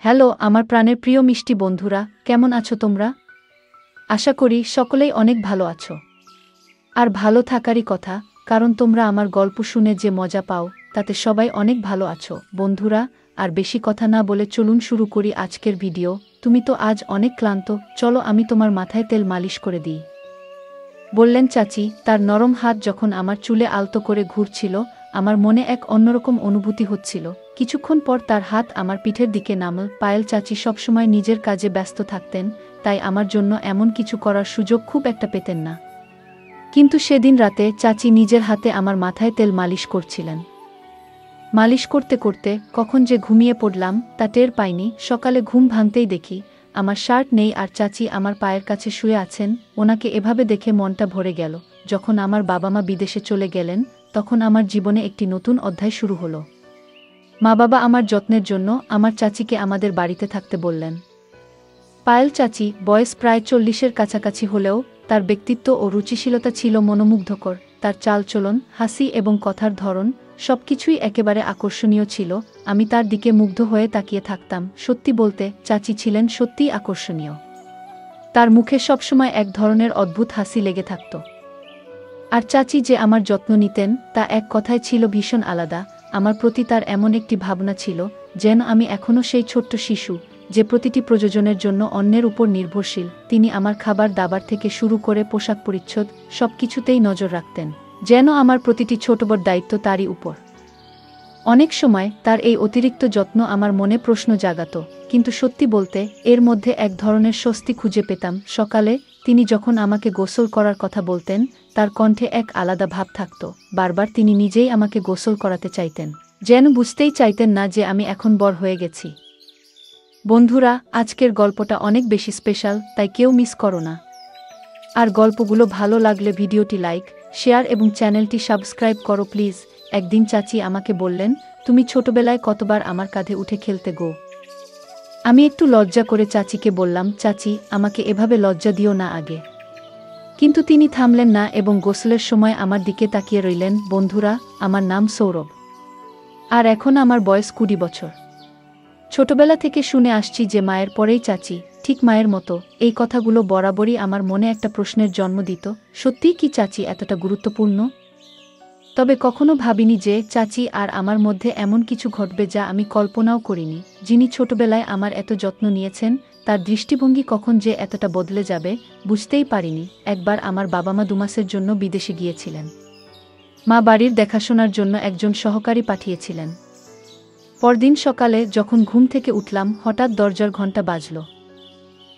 Hello আমার প্রাণের প্রিয় মিষ্টি বন্ধুরা, কেমন আছো তোমরা? আশা করি সকলেই অনেক ভালো আছো। আর ভালো থাকারই কথা, কারণ তোমরা আমার গল্প শুনে যে মজা পাও তাতে সবাই অনেক ভালো আছো। বন্ধুরা, আর বেশি কথা না বলে চলুন শুরু করি আজকের ভিডিও। তুমি তো আজ অনেক ক্লান্ত, চলো আমি তোমার মাথায় তেল মালিশ করে দিই, বললেন চাচি। তার নরম হাত যখন আমার চুলে আলতো করে ঘুরছিল, আমার মনে এক অন্যরকম অনুভূতি হচ্ছিল। কিছুক্ষণ পর তার হাত আমার পিঠের দিকে নামল। পায়েল চাচি সবসময় নিজের কাজে ব্যস্ত থাকতেন, তাই আমার জন্য এমন কিছু করার সুযোগ খুব একটা পেতেন না। কিন্তু সেদিন রাতে চাচি নিজের হাতে আমার মাথায় তেল মালিশ করছিলেন। মালিশ করতে করতে কখন যে ঘুমিয়ে পড়লাম তা টের পাইনি। সকালে ঘুম ভাঙতেই দেখি আমার শার্ট নেই আর চাচি আমার পায়ের কাছে শুয়ে আছেন। ওনাকে এভাবে দেখে মনটা ভরে গেল। যখন আমার বাবা মা বিদেশে চলে গেলেন, তখন আমার জীবনে একটি নতুন অধ্যায় শুরু হলো। মা বাবা আমার যত্নের জন্য আমার চাচিকে আমাদের বাড়িতে থাকতে বললেন। পায়েল চাচি বয়স প্রায় 40-এর কাছাকাছি হলেও তার ব্যক্তিত্ব ও রুচিশীলতা ছিল মনোমুগ্ধকর। তার চালচলন, হাসি এবং কথার ধরন সবকিছুই একেবারে আকর্ষণীয় ছিল। আমি তার দিকে মুগ্ধ হয়ে তাকিয়ে থাকতাম। সত্যি বলতে চাচি ছিলেন সত্যিই আকর্ষণীয়। তার মুখে সবসময় এক ধরনের অদ্ভুত হাসি লেগে থাকত। আর চাচি যে আমার যত্ন নিতেন তা এক কথায় ছিল ভীষণ আলাদা। আমার প্রতি তার এমন একটি ভাবনা ছিল যেন আমি এখনও সেই ছোট্ট শিশু, যে প্রতিটি প্রয়োজনের জন্য অন্যের উপর নির্ভরশীল। তিনি আমার খাবার দাবার থেকে শুরু করে পোশাক পরিচ্ছদ সবকিছুতেই নজর রাখতেন, যেন আমার প্রতিটি ছোট বড় দায়িত্ব তারই উপর। অনেক সময় তার এই অতিরিক্ত যত্ন আমার মনে প্রশ্ন জাগাত, কিন্তু সত্যি বলতে এর মধ্যে এক ধরনের স্বস্তি খুঁজে পেতাম। সকালে তিনি যখন আমাকে গোসল করার কথা বলতেন, তার কণ্ঠে এক আলাদা ভাব থাকত। বারবার তিনি নিজেই আমাকে গোসল করাতে চাইতেন, যেন বুঝতেই চাইতেন না যে আমি এখন বড় হয়ে গেছি। বন্ধুরা, আজকের গল্পটা অনেক বেশি স্পেশাল, তাই কেউ মিস করো না। আর গল্পগুলো ভালো লাগলে ভিডিওটি লাইক, শেয়ার এবং চ্যানেলটি সাবস্ক্রাইব করো প্লিজ। একদিন চাচি আমাকে বললেন, তুমি ছোটবেলায় কতবার আমার কাঁধে উঠে খেলতে গো। আমি একটু লজ্জা করে চাচিকে বললাম, চাচি আমাকে এভাবে লজ্জা দিও না আগে। কিন্তু তিনি থামলেন না এবং গোসলের সময় আমার দিকে তাকিয়ে রইলেন। বন্ধুরা, আমার নাম সৌরভ, আর এখন আমার বয়স 20 বছর। ছোটবেলা থেকে শুনে আসছি যে মায়ের পরেই চাচি, ঠিক মায়ের মতো। এই কথাগুলো বরাবরই আমার মনে একটা প্রশ্নের জন্ম দিত, সত্যিই কি চাচি এতটা গুরুত্বপূর্ণ? তবে কখনো ভাবিনি যে চাচি আর আমার মধ্যে এমন কিছু ঘটবে যা আমি কল্পনাও করিনি। যিনি ছোটবেলায় আমার এত যত্ন নিয়েছেন, তার দৃষ্টিভঙ্গি কখন যে এতটা বদলে যাবে বুঝতেই পারিনি। একবার আমার বাবা মা 2 মাসের জন্য বিদেশে গিয়েছিলেন। মা বাড়ির দেখাশোনার জন্য একজন সহকারী পাঠিয়েছিলেন। পরদিন সকালে যখন ঘুম থেকে উঠলাম, হঠাৎ দরজার ঘণ্টা বাজল।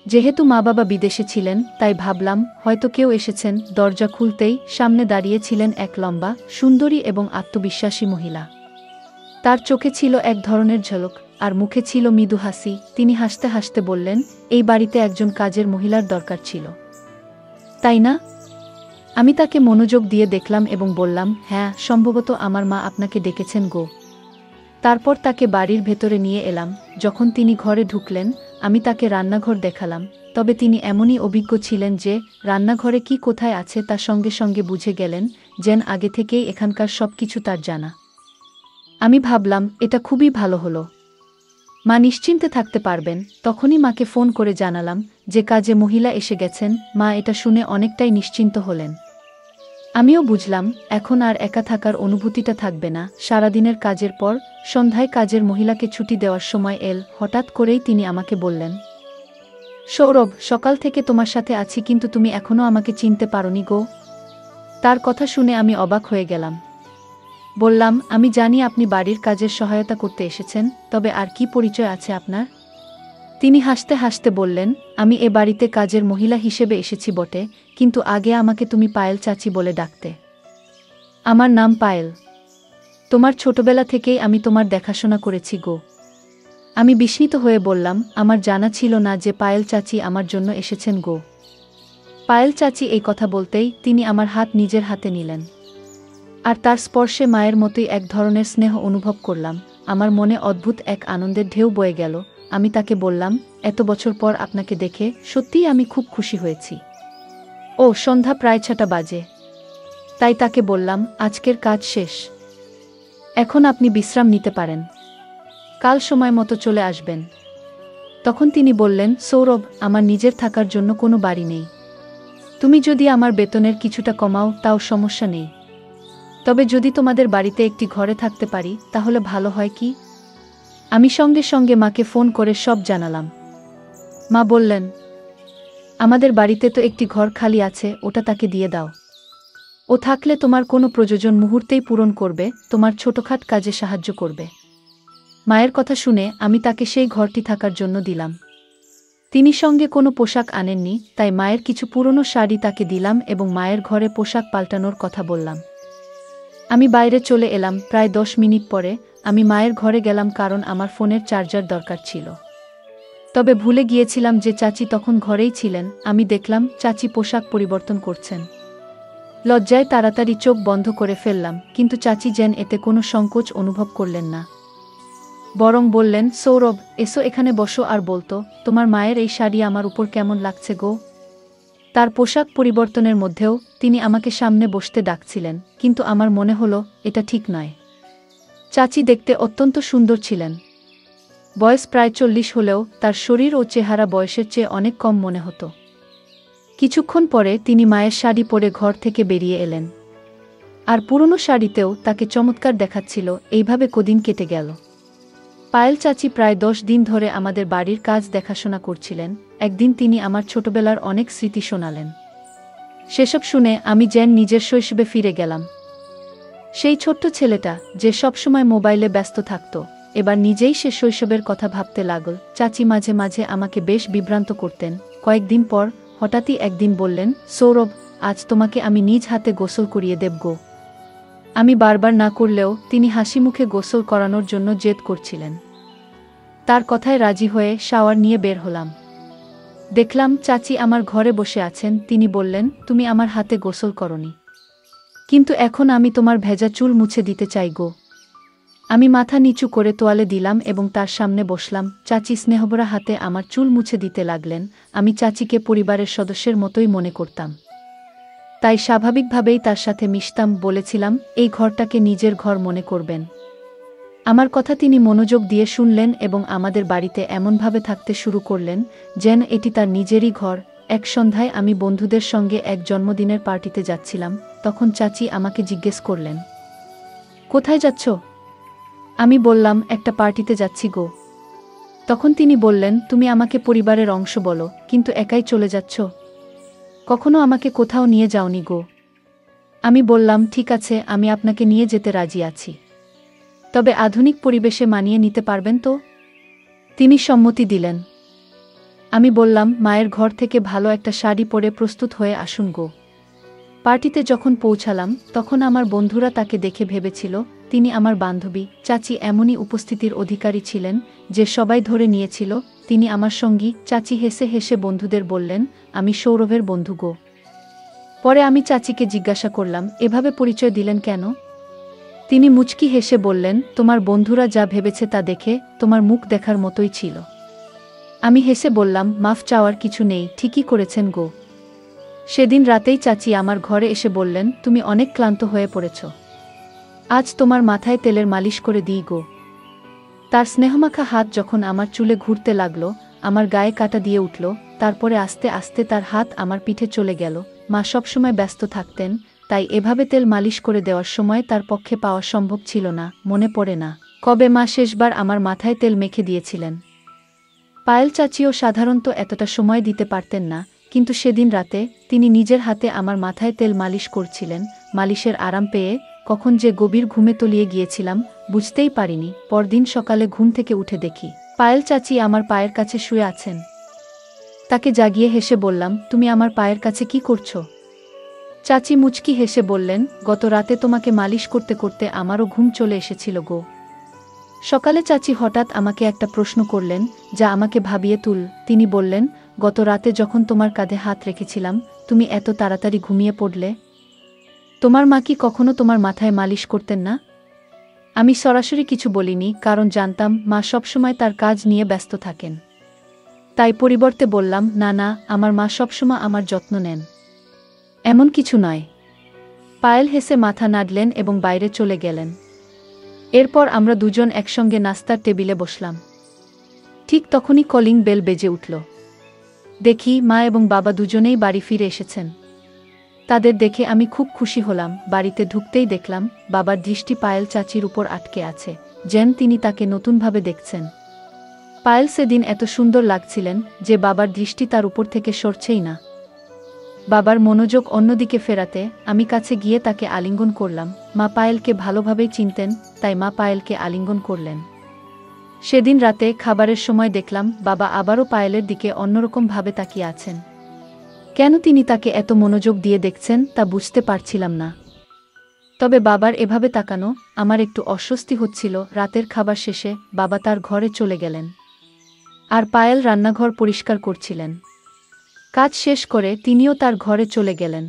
যেহেতু মা বাবা বিদেশে ছিলেন, তাই ভাবলাম হয়তো কেউ এসেছেন। দরজা খুলতেই সামনে দাঁড়িয়ে ছিলেন এক লম্বা, সুন্দরী এবং আত্মবিশ্বাসী মহিলা। তার চোখে ছিল এক ধরনের ঝলক, আর মুখে ছিল মৃদু হাসি। তিনি হাসতে হাসতে বললেন, এই বাড়িতে একজন কাজের মহিলার দরকার ছিল, তাই না? আমি তাকে মনোযোগ দিয়ে দেখলাম এবং বললাম, হ্যাঁ, সম্ভবত আমার মা আপনাকে ডেকেছেন গো। তারপর তাকে বাড়ির ভেতরে নিয়ে এলাম। যখন তিনি ঘরে ঢুকলেন, আমি তাকে রান্নাঘর দেখালাম। তবে তিনি এমনই অভিজ্ঞ ছিলেন যে রান্নাঘরে কি কোথায় আছে তা সঙ্গে সঙ্গে বুঝে গেলেন, যেন আগে থেকেই এখানকার সবকিছু তার জানা। আমি ভাবলাম এটা খুবই ভালো হলো, মা নিশ্চিন্তে থাকতে পারবেন। তখনই মাকে ফোন করে জানালাম যে কাজে মহিলা এসে গেছেন। মা এটা শুনে অনেকটাই নিশ্চিন্ত হলেন। আমিও বুঝলাম এখন আর একা থাকার অনুভূতিটা থাকবে না। সারাদিনের কাজের পর সন্ধ্যায় কাজের মহিলাকে ছুটি দেওয়ার সময় এল। হঠাৎ করেই তিনি আমাকে বললেন, সৌরভ, সকাল থেকে তোমার সাথে আছি কিন্তু তুমি এখনও আমাকে চিনতে পারোনি গো। তার কথা শুনে আমি অবাক হয়ে গেলাম। বললাম, আমি জানি আপনি বাড়ির কাজের সহায়তা করতে এসেছেন, তবে আর কি পরিচয় আছে আপনার? তিনি হাসতে হাসতে বললেন, আমি এ বাড়িতে কাজের মহিলা হিসেবে এসেছি বটে, কিন্তু আগে আমাকে তুমি পায়েল চাচি বলে ডাকতে। আমার নাম পায়েল। তোমার ছোটবেলা থেকেই আমি তোমার দেখাশোনা করেছি গো। আমি বিস্মিত হয়ে বললাম, আমার জানা ছিল না যে পায়েল চাচি আমার জন্য এসেছেন গো। পায়েল চাচি এই কথা বলতেই তিনি আমার হাত নিজের হাতে নিলেন, আর তার স্পর্শে মায়ের মতোই এক ধরনের স্নেহ অনুভব করলাম। আমার মনে অদ্ভুত এক আনন্দের ঢেউ বয়ে গেল। আমি তাকে বললাম, এত বছর পর আপনাকে দেখে সত্যিই আমি খুব খুশি হয়েছি। ও সন্ধ্যা প্রায় 6টা বাজে, তাই তাকে বললাম, আজকের কাজ শেষ, এখন আপনি বিশ্রাম নিতে পারেন, কাল সময় মতো চলে আসবেন। তখন তিনি বললেন, সৌরভ, আমার নিজের থাকার জন্য কোনো বাড়ি নেই। তুমি যদি আমার বেতনের কিছুটা কমাও তাও সমস্যা নেই, তবে যদি তোমাদের বাড়িতে একটি ঘরে থাকতে পারি তাহলে ভালো হয় কি? আমি সঙ্গে সঙ্গে মাকে ফোন করে সব জানালাম। মা বললেন, আমাদের বাড়িতে তো একটি ঘর খালি আছে, ওটা তাকে দিয়ে দাও। ও থাকলে তোমার কোনো প্রয়োজন মুহূর্তেই পূরণ করবে, তোমার ছোটখাট কাজে সাহায্য করবে। মায়ের কথা শুনে আমি তাকে সেই ঘরটি থাকার জন্য দিলাম। তিনি সঙ্গে কোনো পোশাক আনেননি, তাই মায়ের কিছু পুরনো শাড়ি তাকে দিলাম এবং মায়ের ঘরে পোশাক পাল্টানোর কথা বললাম। আমি বাইরে চলে এলাম। প্রায় 10 মিনিট পরে আমি মায়ের ঘরে গেলাম, কারণ আমার ফোনের চার্জার দরকার ছিল। তবে ভুলে গিয়েছিলাম যে চাচি তখন ঘরেই ছিলেন। আমি দেখলাম চাচি পোশাক পরিবর্তন করছেন। লজ্জায় তাড়াতাড়ি চোখ বন্ধ করে ফেললাম, কিন্তু চাচি যেন এতে কোনো সংকোচ অনুভব করলেন না, বরং বললেন, সৌরভ, এসো এখানে বসো আর বলতো, তোমার মায়ের এই শাড়ি আমার উপর কেমন লাগছে গো? তার পোশাক পরিবর্তনের মধ্যেও তিনি আমাকে সামনে বসতে ডাকছিলেন, কিন্তু আমার মনে হলো এটা ঠিক নয়। চাচি দেখতে অত্যন্ত সুন্দর ছিলেন। বয়স প্রায় 40 হলেও তার শরীর ও চেহারা বয়সের চেয়ে অনেক কম মনে হতো। কিছুক্ষণ পরে তিনি মায়ের শাড়ি পরে ঘর থেকে বেরিয়ে এলেন। আর পুরনো শাড়িতেও তাকে চমৎকার দেখাচ্ছিল। এইভাবে কদিন কেটে গেল। পায়েল চাচি প্রায় 10 দিন ধরে আমাদের বাড়ির কাজ দেখাশোনা করছিলেন। একদিন তিনি আমার ছোটবেলার অনেক স্মৃতি শোনালেন। সেসব শুনে আমি যেন নিজের শৈশবে ফিরে গেলাম। সেই ছোট্ট ছেলেটা যে সবসময় মোবাইলে ব্যস্ত থাকত, এবার নিজেই সে শৈশবের কথা ভাবতে লাগল। চাচি মাঝে মাঝে আমাকে বেশ বিভ্রান্ত করতেন। কয়েকদিন পর হঠাৎই একদিন বললেন, সৌরভ, আজ তোমাকে আমি নিজ হাতে গোসল করিয়ে দেব গো। আমি বারবার না করলেও তিনি হাসি মুখে গোসল করানোর জন্য জেদ করছিলেন। তার কথায় রাজি হয়ে শাওয়ার নিয়ে বের হলাম। দেখলাম চাচি আমার ঘরে বসে আছেন। তিনি বললেন, তুমি আমার হাতে গোসল করনি, কিন্তু এখন আমি তোমার ভেজা চুল মুছে দিতে চাই গো। আমি মাথা নিচু করে তোয়ালে দিলাম এবং তার সামনে বসলাম। চাচি স্নেহভরা হাতে আমার চুল মুছে দিতে লাগলেন। আমি চাচিকে পরিবারের সদস্যের মতোই মনে করতাম, তাই স্বাভাবিকভাবেই তার সাথে মিশতাম। বলেছিলাম, এই ঘরটাকে নিজের ঘর মনে করবেন। আমার কথা তিনি মনোযোগ দিয়ে শুনলেন এবং আমাদের বাড়িতে এমনভাবে থাকতে শুরু করলেন যেন এটি তার নিজেরই ঘর। এক সন্ধ্যায় আমি বন্ধুদের সঙ্গে এক জন্মদিনের পার্টিতে যাচ্ছিলাম। তখন চাচি আমাকে জিজ্ঞেস করলেন, কোথায় যাচ্ছ? আমি বললাম, একটা পার্টিতে যাচ্ছি গো। তখন তিনি বললেন, তুমি আমাকে পরিবারের অংশ বলো, কিন্তু একাই চলে যাচ্ছ, কখনো আমাকে কোথাও নিয়ে যাওনি গো। আমি বললাম, ঠিক আছে, আমি আপনাকে নিয়ে যেতে রাজি আছি, তবে আধুনিক পরিবেশে মানিয়ে নিতে পারবেন তো? তিনি সম্মতি দিলেন। আমি বললাম, মায়ের ঘর থেকে ভালো একটা শাড়ি পরে প্রস্তুত হয়ে আসুন গো। পার্টিতে যখন পৌঁছালাম তখন আমার বন্ধুরা তাকে দেখে ভেবেছিল তিনি আমার বান্ধবী। চাচি এমনই উপস্থিতির অধিকারী ছিলেন যে সবাই ধরে নিয়েছিল তিনি আমার সঙ্গী। চাচি হেসে হেসে বন্ধুদের বললেন, আমি সৌরভের বন্ধু গো। পরে আমি চাচিকে জিজ্ঞাসা করলাম, এভাবে পরিচয় দিলেন কেন? তিনি মুচকি হেসে বললেন, তোমার বন্ধুরা যা ভেবেছে তা দেখে তোমার মুখ দেখার মতোই ছিল। আমি হেসে বললাম, মাফ চাওয়ার কিছু নেই, ঠিকই করেছেন গো। সেদিন রাতেই চাচি আমার ঘরে এসে বললেন, তুমি অনেক ক্লান্ত হয়ে পড়েছ, আজ তোমার মাথায় তেলের মালিশ করে দিই গো। তার স্নেহমাখা হাত যখন আমার চুলে ঘুরতে লাগলো, আমার গায়ে কাটা দিয়ে উঠল। তারপরে আস্তে আস্তে তার হাত আমার পিঠে চলে গেল। মা সবসময় ব্যস্ত থাকতেন, তাই এভাবে তেল মালিশ করে দেওয়ার সময় তার পক্ষে পাওয়া সম্ভব ছিল না। মনে পড়ে না কবে মা শেষবার আমার মাথায় তেল মেখে দিয়েছিলেন। পায়েল চাচিও সাধারণত এতটা সময় দিতে পারতেন না, কিন্তু সেদিন রাতে তিনি নিজের হাতে আমার মাথায় তেল মালিশ করছিলেন। মালিশের আরাম পেয়ে কখন যে গভীর ঘুমে তলিয়ে গিয়েছিলাম বুঝতেই পারিনি। পরদিন সকালে ঘুম থেকে উঠে দেখি পায়েল চাচি আমার পায়ের কাছে শুয়ে আছেন। তাকে জাগিয়ে হেসে বললাম, তুমি আমার পায়ের কাছে কি করছো? চাচি মুচকি হেসে বললেন, গত রাতে তোমাকে মালিশ করতে করতে আমারও ঘুম চলে এসেছিল গো। সকালে চাচি হঠাৎ আমাকে একটা প্রশ্ন করলেন যা আমাকে ভাবিয়ে তুল। তিনি বললেন, গত রাতে যখন তোমার কাঁধে হাত রেখেছিলাম তুমি এত তাড়াতাড়ি ঘুমিয়ে পড়লে, তোমার মা কি কখনো তোমার মাথায় মালিশ করতেন না? আমি সরাসরি কিছু বলিনি, কারণ জানতাম মা সবসময় তার কাজ নিয়ে ব্যস্ত থাকেন। তাই পরিবর্তে বললাম, না না, আমার মা সবসময় আমার যত্ন নেন, এমন কিছু নয়। পায়েল হেসে মাথা নাড়লেন এবং বাইরে চলে গেলেন। এরপর আমরা দুজন একসঙ্গে নাস্তার টেবিলে বসলাম। ঠিক তখনই কলিং বেল বেজে উঠল। দেখি মা এবং বাবা দুজনেই বাড়ি ফিরে এসেছেন। তাদের দেখে আমি খুব খুশি হলাম। বাড়িতে ঢুকতেই দেখলাম বাবার দৃষ্টি পায়েল চাচির উপর আটকে আছে, যেন তিনি তাকে নতুনভাবে দেখছেন। পায়েল সেদিন এত সুন্দর লাগছিলেন যে বাবার দৃষ্টি তার উপর থেকে সরছেই না। বাবার মনোযোগ অন্যদিকে ফেরাতে আমি কাছে গিয়ে তাকে আলিঙ্গন করলাম। মা পায়েলকে ভালোভাবেই চিনতেন, তাই মা পায়েলকে আলিঙ্গন করলেন। সেদিন রাতে খাবারের সময় দেখলাম বাবা আবারও পায়েলের দিকে অন্যরকমভাবে তাকিয়ে আছেন। কেন তিনি তাকে এত মনোযোগ দিয়ে দেখছেন তা বুঝতে পারছিলাম না। তবে বাবার এভাবে তাকানো আমার একটু অস্বস্তি হচ্ছিল। রাতের খাবার শেষে বাবা তার ঘরে চলে গেলেন, আর পায়েল রান্নাঘর পরিষ্কার করছিলেন। কাজ শেষ করে তিনিও তার ঘরে চলে গেলেন।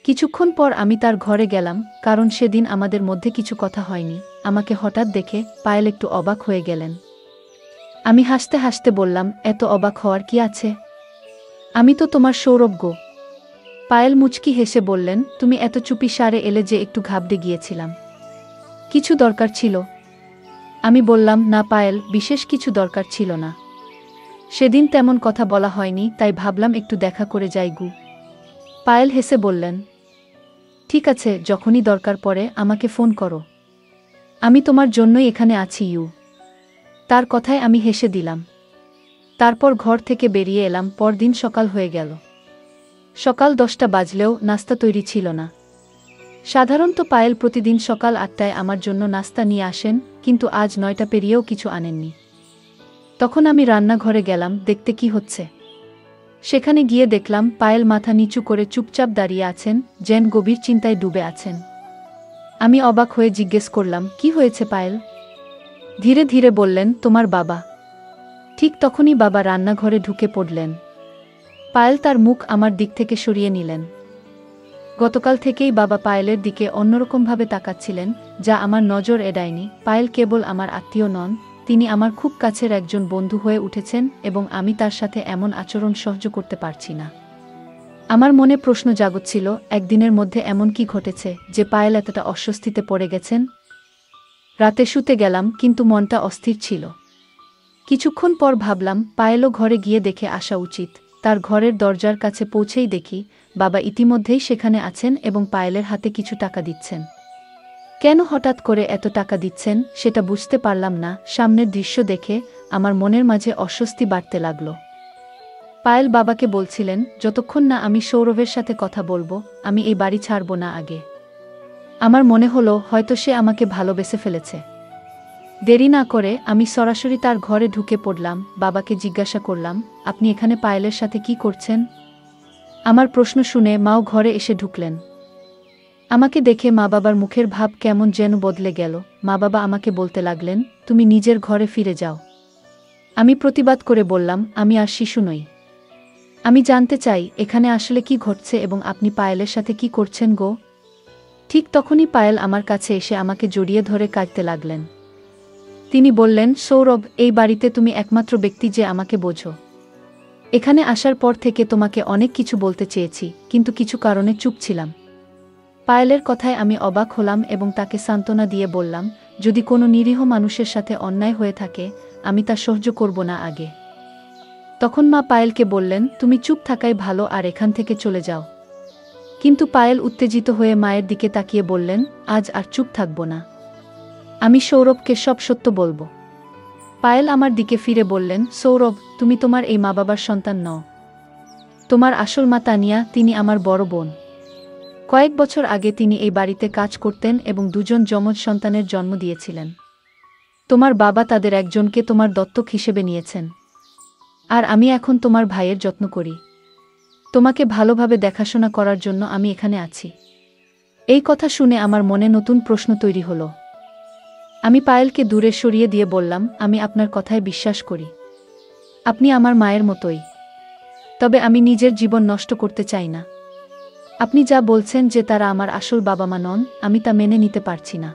কিছুক্ষণ পর আমি তার ঘরে গেলাম, কারণ সেদিন আমাদের মধ্যে কিছু কথা হয়নি। আমাকে হঠাৎ দেখে পায়েল একটু অবাক হয়ে গেলেন। আমি হাসতে হাসতে বললাম, এত অবাক হওয়ার কি আছে? আমি তো তোমার সৌরভ গো। পায়েল মুচকি হেসে বললেন, তুমি এত চুপি সারে এলে যে একটু ঘাবড়ে গিয়েছিলাম। কিছু দরকার ছিল? আমি বললাম, না পায়েল, বিশেষ কিছু দরকার ছিল না। সেদিন তেমন কথা বলা হয়নি, তাই ভাবলাম একটু দেখা করে যাই গু। পায়েল হেসে বললেন, ঠিক আছে, যখনই দরকার পড়ে আমাকে ফোন করো। আমি তোমার জন্যই এখানে আছি ইউ। তার কথায় আমি হেসে দিলাম। তারপর ঘর থেকে বেরিয়ে এলাম। পরদিন সকাল হয়ে গেল। সকাল 10টা বাজলেও নাস্তা তৈরি ছিল না। সাধারণত পায়েল প্রতিদিন সকাল 8টায় আমার জন্য নাস্তা নিয়ে আসেন, কিন্তু আজ 9টা পেরিয়েও কিছু আনেননি। তখন আমি রান্নাঘরে গেলাম দেখতে কি হচ্ছে। সেখানে গিয়ে দেখলাম পায়েল মাথা নিচু করে চুপচাপ দাঁড়িয়ে আছেন, যেন গভীর চিন্তায় ডুবে আছেন। আমি অবাক হয়ে জিজ্ঞেস করলাম, কি হয়েছে পায়েল? ধীরে ধীরে বললেন, তোমার বাবা। ঠিক তখনই বাবা রান্নাঘরে ঢুকে পড়লেন। পায়েল তার মুখ আমার দিক থেকে সরিয়ে নিলেন। গতকাল থেকেই বাবা পায়েলের দিকে অন্যরকমভাবে তাকাচ্ছিলেন, যা আমার নজর এড়ায়নি। পায়েল কেবল আমার আত্মীয় নন, তিনি আমার খুব কাছের একজন বন্ধু হয়ে উঠেছেন, এবং আমি তার সাথে এমন আচরণ সহ্য করতে পারছি না। আমার মনে প্রশ্ন জাগছিল, একদিনের মধ্যে এমন কি ঘটেছে যে পায়েল এতটা অস্বস্তিতে পড়ে গেছেন? রাতে শুতে গেলাম, কিন্তু মনটা অস্থির ছিল। কিছুক্ষণ পর ভাবলাম পায়েলও ঘরে গিয়ে দেখে আসা উচিত। তার ঘরের দরজার কাছে পৌঁছেই দেখি বাবা ইতিমধ্যেই সেখানে আছেন এবং পায়েলের হাতে কিছু টাকা দিচ্ছেন। কেন হঠাৎ করে এত টাকা দিচ্ছেন সেটা বুঝতে পারলাম না। সামনের দৃশ্য দেখে আমার মনের মাঝে অস্বস্তি বাড়তে লাগল। পায়েল বাবাকে বলছিলেন, যতক্ষণ না আমি সৌরভের সাথে কথা বলবো আমি এই বাড়ি ছাড়ব না আগে। আমার মনে হলো হয়তো সে আমাকে ভালোবেসে ফেলেছে। দেরি না করে আমি সরাসরি তার ঘরে ঢুকে পড়লাম। বাবাকে জিজ্ঞাসা করলাম, আপনি এখানে পায়েলের সাথে কি করছেন? আমার প্রশ্ন শুনে মাও ঘরে এসে ঢুকলেন। আমাকে দেখে মা বাবার মুখের ভাব কেমন যেন বদলে গেল। মা বাবা আমাকে বলতে লাগলেন, তুমি নিজের ঘরে ফিরে যাও। আমি প্রতিবাদ করে বললাম, আমি আর শিশু নই। আমি জানতে চাই এখানে আসলে কি ঘটছে এবং আপনি পায়েলের সাথে কি করছেন গো। ঠিক তখনই পায়েল আমার কাছে এসে আমাকে জড়িয়ে ধরে কাঁদতে লাগলেন। তিনি বললেন, সৌরভ, এই বাড়িতে তুমি একমাত্র ব্যক্তি যে আমাকে বোঝো। এখানে আসার পর থেকে তোমাকে অনেক কিছু বলতে চেয়েছি, কিন্তু কিছু কারণে চুপ ছিলাম। পায়েলের কথায় আমি অবাক হলাম এবং তাকে সান্ত্বনা দিয়ে বললাম, যদি কোনো নিরীহ মানুষের সাথে অন্যায় হয়ে থাকে আমি তা সহ্য করব না আগে। তখন মা পায়েলকে বললেন, তুমি চুপ থাকাই ভালো আর এখান থেকে চলে যাও। কিন্তু পায়েল উত্তেজিত হয়ে মায়ের দিকে তাকিয়ে বললেন, আজ আর চুপ থাকব না। আমি সৌরভকে সব সত্য বলবো। পায়েল আমার দিকে ফিরে বললেন, সৌরভ, তুমি তোমার এই মা বাবার সন্তান নও। তোমার আসল মা তানিয়া, তিনি আমার বড় বোন। কয়েক বছর আগে তিনি এই বাড়িতে কাজ করতেন এবং দুজন যমজ সন্তানের জন্ম দিয়েছিলেন। তোমার বাবা তাদের একজনকে তোমার দত্তক হিসেবে নিয়েছেন, আর আমি এখন তোমার ভাইয়ের যত্ন করি। তোমাকে ভালোভাবে দেখাশোনা করার জন্য আমি এখানে আছি। এই কথা শুনে আমার মনে নতুন প্রশ্ন তৈরি হলো। আমি পায়েলকে দূরে সরিয়ে দিয়ে বললাম, আমি আপনার কথায় বিশ্বাস করি। আপনি আমার মায়ের মতোই। তবে আমি নিজের জীবন নষ্ট করতে চাই না। আপনি যা বলছেন যে তারা আমার আসল বাবা মা নন, আমি তা মেনে নিতে পারছি না।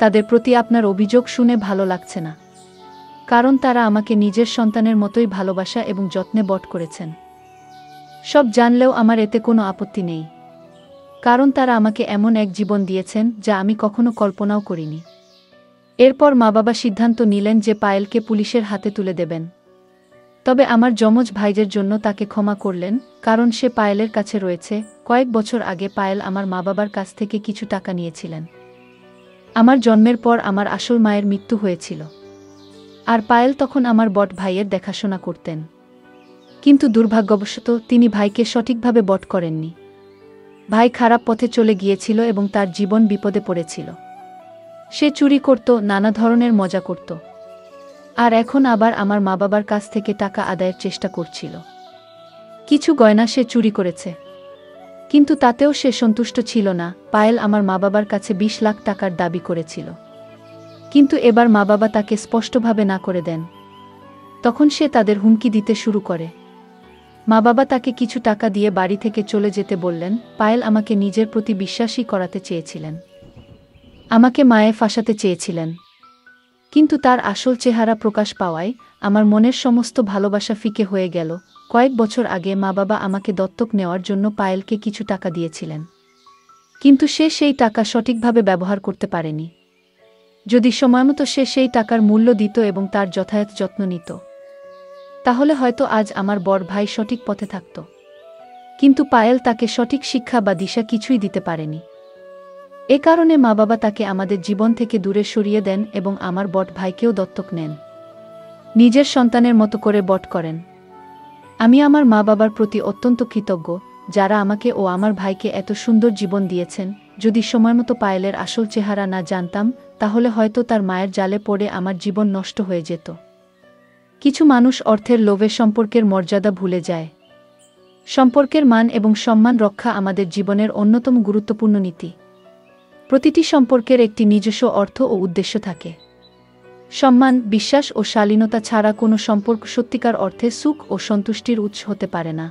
তাদের প্রতি আপনার অভিযোগ শুনে ভালো লাগছে না, কারণ তারা আমাকে নিজের সন্তানের মতোই ভালোবাসা এবং যত্নে বড় করেছেন। সব জানলেও আমার এতে কোনো আপত্তি নেই, কারণ তারা আমাকে এমন এক জীবন দিয়েছেন যা আমি কখনো কল্পনাও করিনি। এরপর মা বাবা সিদ্ধান্ত নিলেন যে পায়েলকে পুলিশের হাতে তুলে দেবেন। তবে আমার যমজ ভাইদের জন্য তাকে ক্ষমা করলেন, কারণ সে পায়েলের কাছে রয়েছে। কয়েক বছর আগে পায়েল আমার মা বাবার কাছ থেকে কিছু টাকা নিয়েছিলেন। আমার জন্মের পর আমার আসল মায়ের মৃত্যু হয়েছিল, আর পায়েল তখন আমার বট ভাইয়ের দেখাশোনা করতেন। কিন্তু দুর্ভাগ্যবশত তিনি ভাইকে সঠিকভাবে বট করেননি। ভাই খারাপ পথে চলে গিয়েছিল এবং তার জীবন বিপদে পড়েছিল। সে চুরি করত, নানা ধরনের মজা করত, আর এখন আবার আমার মা বাবার কাছ থেকে টাকা আদায়ের চেষ্টা করছিল। কিছু গয়না সে চুরি করেছে, কিন্তু তাতেও সে সন্তুষ্ট ছিল না। পায়েল আমার মা বাবার কাছে 20 লাখ টাকার দাবি করেছিল, কিন্তু এবার মা বাবা তাকে স্পষ্টভাবে না করে দেন। তখন সে তাদের হুমকি দিতে শুরু করে। মা বাবা তাকে কিছু টাকা দিয়ে বাড়ি থেকে চলে যেতে বললেন। পায়েল আমাকে নিজের প্রতি বিশ্বাসী করাতে চেয়েছিলেন, আমাকে মায়ে ফাঁসাতে চেয়েছিলেন, কিন্তু তার আসল চেহারা প্রকাশ পাওয়ায় আমার মনের সমস্ত ভালোবাসা ফিকে হয়ে গেল। কয়েক বছর আগে মা বাবা আমাকে দত্তক নেওয়ার জন্য পায়েলকে কিছু টাকা দিয়েছিলেন, কিন্তু সে সেই টাকা সঠিকভাবে ব্যবহার করতে পারেনি। যদি সময়মতো সে সেই টাকার মূল্য দিত এবং তার যথাযথ যত্ন নিত, তাহলে হয়তো আজ আমার বড় ভাই সঠিক পথে থাকত। কিন্তু পায়েল তাকে সঠিক শিক্ষা বা দিশা কিছুই দিতে পারেনি। এ কারণে মা বাবা তাকে আমাদের জীবন থেকে দূরে সরিয়ে দেন এবং আমার বট ভাইকেও দত্তক নেন। নিজের সন্তানের মতো করে বট করেন। আমি আমার মা বাবার প্রতি অত্যন্ত কৃতজ্ঞ, যারা আমাকে ও আমার ভাইকে এত সুন্দর জীবন দিয়েছেন। যদি সময়মতো পায়েলের আসল চেহারা না জানতাম, তাহলে হয়তো তার মায়ের জালে পড়ে আমার জীবন নষ্ট হয়ে যেত। কিছু মানুষ অর্থের লোভে সম্পর্কের মর্যাদা ভুলে যায়। সম্পর্কের মান এবং সম্মান রক্ষা আমাদের জীবনের অন্যতম গুরুত্বপূর্ণ নীতি। প্রতিটি সম্পর্কের একটি নিজস্ব অর্থ ও উদ্দেশ্য থাকে। সম্মান, বিশ্বাস ও শালীনতা ছাড়া কোনো সম্পর্ক সত্যিকার অর্থে সুখ ও সন্তুষ্টির উৎস হতে পারে না।